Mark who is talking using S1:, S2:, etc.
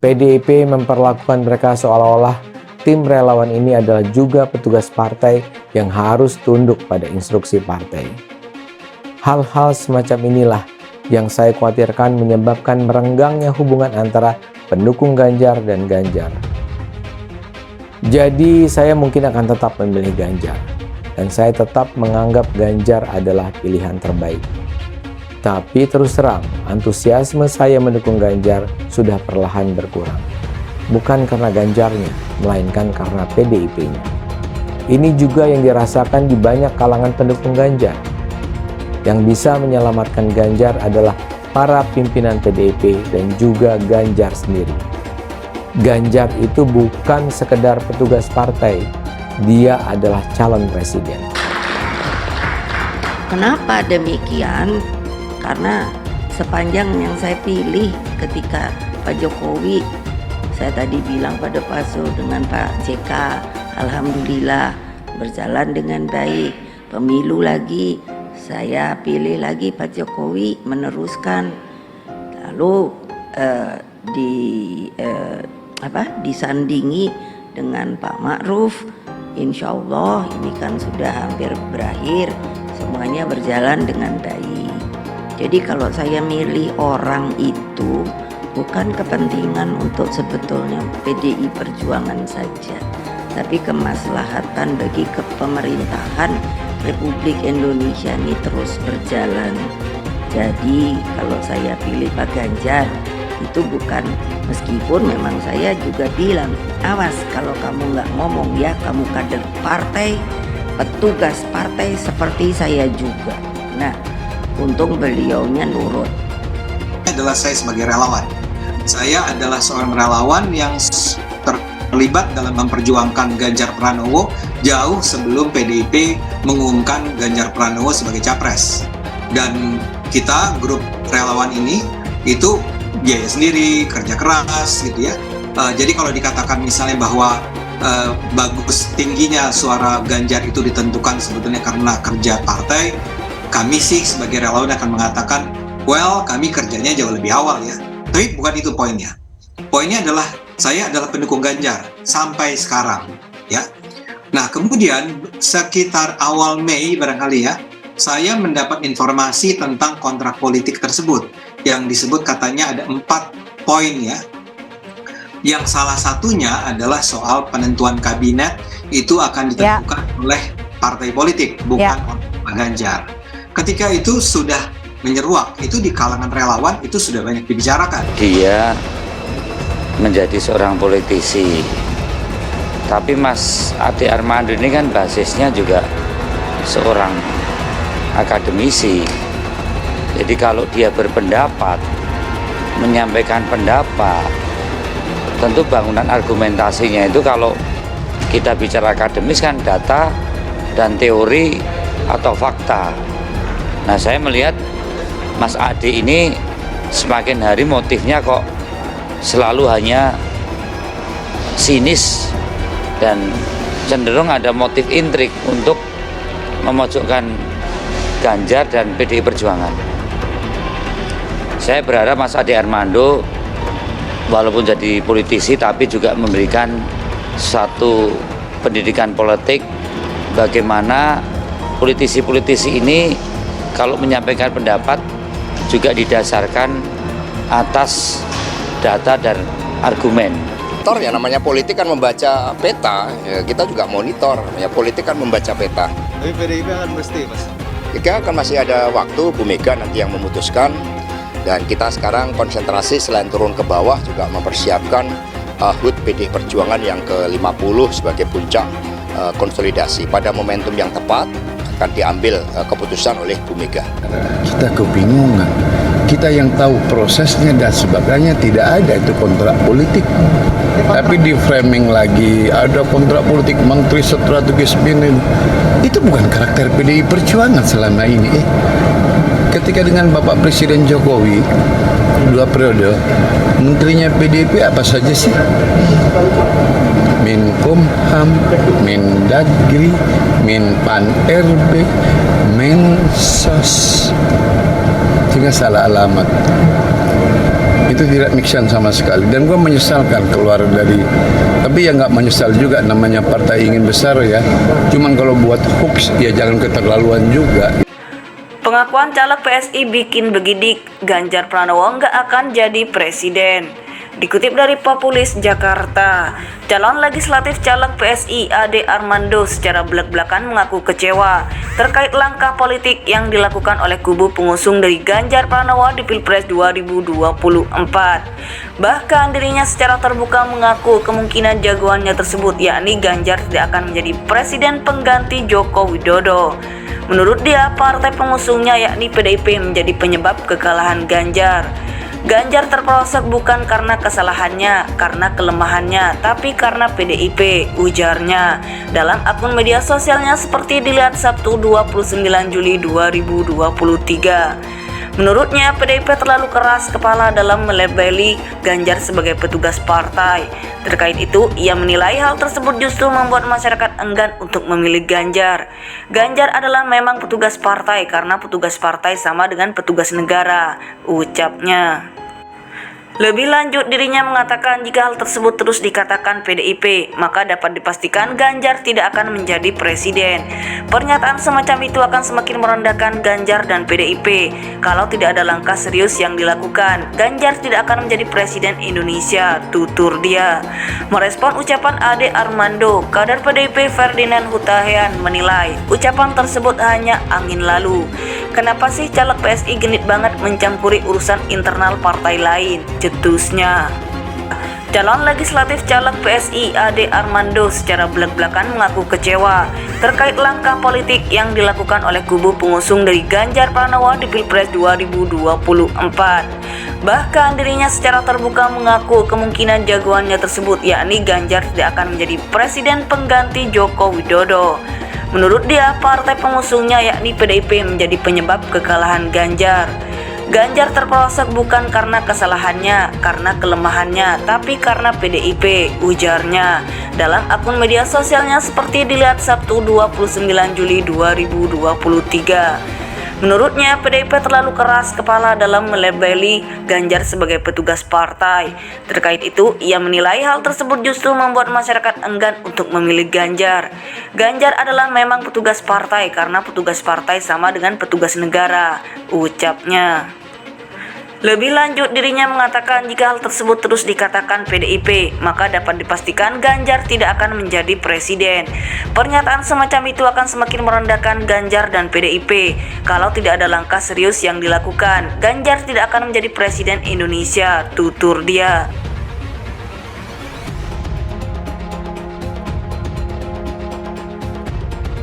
S1: PDIP memperlakukan mereka seolah-olah tim relawan ini adalah juga petugas partai yang harus tunduk pada instruksi partai. Hal-hal semacam inilah yang saya khawatirkan menyebabkan merenggangnya hubungan antara pendukung Ganjar dan Ganjar. Jadi saya mungkin akan tetap memilih Ganjar, dan saya tetap menganggap Ganjar adalah pilihan terbaik. Tapi terus terang, antusiasme saya mendukung Ganjar sudah perlahan berkurang. Bukan karena Ganjarnya, melainkan karena PDIP-nya. Ini juga yang dirasakan di banyak kalangan pendukung Ganjar. Yang bisa menyelamatkan Ganjar adalah para pimpinan PDIP dan juga Ganjar sendiri. Ganjar itu bukan sekedar petugas partai, dia adalah calon presiden.
S2: Kenapa demikian? Karena sepanjang yang saya pilih ketika Pak Jokowi, saya tadi bilang pada Pak Zul dengan Pak JK, alhamdulillah berjalan dengan baik. Pemilu lagi, saya pilih lagi Pak Jokowi meneruskan. Lalu disandingi dengan Pak Ma'ruf. Insya Allah ini kan sudah hampir berakhir, semuanya berjalan dengan baik. Jadi kalau saya milih orang itu bukan kepentingan untuk sebetulnya PDI Perjuangan saja, tapi kemaslahatan bagi kepemerintahan Republik Indonesia ini terus berjalan. Jadi kalau saya pilih Pak Ganjar itu bukan, meskipun memang saya juga bilang, awas kalau kamu nggak ngomong ya, kamu kader partai, petugas partai seperti saya juga. Nah, untung beliaunya nurut.
S3: Adalah saya sebagai relawan. Saya adalah seorang relawan yang terlibat dalam memperjuangkan Ganjar Pranowo jauh sebelum PDIP mengumumkan Ganjar Pranowo sebagai capres. Dan kita grup relawan ini itu biaya sendiri, kerja keras gitu ya. Jadi kalau dikatakan misalnya bahwa bagus tingginya suara Ganjar itu ditentukan sebetulnya karena kerja partai, kami sih sebagai relawan akan mengatakan, well, kami kerjanya jauh lebih awal ya. Tapi bukan itu poinnya. Poinnya adalah saya adalah pendukung Ganjar sampai sekarang ya. Nah, kemudian sekitar awal Mei barangkali ya, saya mendapat informasi tentang kontrak politik tersebut yang disebut katanya ada 4 poin ya. Yang salah satunya adalah soal penentuan kabinet itu akan ditentukan oleh partai politik, bukan oleh Pak Ganjar. Ketika itu sudah menyeruak, itu di kalangan relawan itu sudah banyak dibicarakan.
S4: Dia menjadi seorang politisi, tapi Mas Ade Armando ini kan basisnya juga seorang akademisi. Jadi kalau dia berpendapat, menyampaikan pendapat, tentu bangunan argumentasinya itu kalau kita bicara akademis kan data dan teori atau fakta. Nah, saya melihat Mas Ade ini semakin hari motifnya kok selalu hanya sinis dan cenderung ada motif intrik untuk memojokkan Ganjar dan PDI Perjuangan. Saya berharap Mas Ade Armando walaupun jadi politisi tapi juga memberikan satu pendidikan politik bagaimana politisi-politisi ini kalau menyampaikan pendapat juga didasarkan atas data dan argumen.
S5: Ya, namanya politik kan membaca peta, ya, kita juga monitor, ya politik kan membaca peta.
S6: Tapi PDIP akan mesti, Mas?
S5: Ya, kan masih ada waktu, Bu Mega nanti yang memutuskan, dan kita sekarang konsentrasi selain turun ke bawah juga mempersiapkan HUT PDI Perjuangan yang ke-50 sebagai puncak konsolidasi. Pada momentum yang tepat akan diambil keputusan oleh Bu Mega.
S7: Kita kebingungan. Kita yang tahu prosesnya dan sebagainya tidak ada itu kontrak politik. Tapi di framing lagi ada kontrak politik menteri strategis ini. Itu bukan karakter PDI Perjuangan selama ini. Ketika dengan Bapak Presiden Jokowi 2 periode, menterinya PDIP apa saja sih? Menkumham, Mendagri, Menpan RB, Mensos. Sehingga salah alamat. Itu tidak make sense sama sekali. Dan gue menyesalkan keluar dari, tapi ya nggak menyesal juga, namanya partai ingin besar ya. Cuman kalau buat hoax ya jangan keterlaluan juga.
S8: Pengakuan caleg PSI bikin begidik, Ganjar Pranowo nggak akan jadi presiden. Dikutip dari Populis Jakarta, calon legislatif caleg PSI Ade Armando secara belak-belakan mengaku kecewa terkait langkah politik yang dilakukan oleh kubu pengusung dari Ganjar Pranowo di Pilpres 2024. Bahkan dirinya secara terbuka mengaku kemungkinan jagoannya tersebut, yakni Ganjar, tidak akan menjadi presiden pengganti Joko Widodo. Menurut dia, partai pengusungnya yakni PDIP menjadi penyebab kekalahan Ganjar. Ganjar terperosok bukan karena kesalahannya, karena kelemahannya, tapi karena PDIP, ujarnya dalam akun media sosialnya seperti dilihat Sabtu 29 Juli 2023. Menurutnya, PDIP terlalu keras kepala dalam melabeli Ganjar sebagai petugas partai. Terkait itu, ia menilai hal tersebut justru membuat masyarakat enggan untuk memilih Ganjar. Ganjar adalah memang petugas partai karena petugas partai sama dengan petugas negara, ucapnya. Lebih lanjut, dirinya mengatakan jika hal tersebut terus dikatakan PDIP, maka dapat dipastikan Ganjar tidak akan menjadi presiden. Pernyataan semacam itu akan semakin merendahkan Ganjar dan PDIP. Kalau tidak ada langkah serius yang dilakukan, Ganjar tidak akan menjadi presiden Indonesia, tutur dia. Merespon ucapan Ade Armando, kader PDIP Ferdinand Hutahian menilai ucapan tersebut hanya angin lalu. Kenapa sih caleg PSI genit banget mencampuri urusan internal partai lain, cetusnya. Calon legislatif caleg PSI Ade Armando secara belak-belakan mengaku kecewa terkait langkah politik yang dilakukan oleh kubu pengusung dari Ganjar Pranowo di Pilpres 2024. Bahkan dirinya secara terbuka mengaku kemungkinan jagoannya tersebut, yakni Ganjar, tidak akan menjadi presiden pengganti Joko Widodo. Menurut dia, partai pengusungnya yakni PDIP menjadi penyebab kekalahan Ganjar. Ganjar terperosok bukan karena kesalahannya, karena kelemahannya, tapi karena PDIP, ujarnya dalam akun media sosialnya seperti dilihat Sabtu 29 Juli 2023. Menurutnya, PDIP terlalu keras kepala dalam melabeli Ganjar sebagai petugas partai. Terkait itu, ia menilai hal tersebut justru membuat masyarakat enggan untuk memilih Ganjar. Ganjar adalah memang petugas partai karena petugas partai sama dengan petugas negara, ucapnya. Lebih lanjut, dirinya mengatakan jika hal tersebut terus dikatakan PDIP, maka dapat dipastikan Ganjar tidak akan menjadi presiden. Pernyataan semacam itu akan semakin merendahkan Ganjar dan PDIP. Kalau tidak ada langkah serius yang dilakukan, Ganjar tidak akan menjadi presiden Indonesia, tutur dia.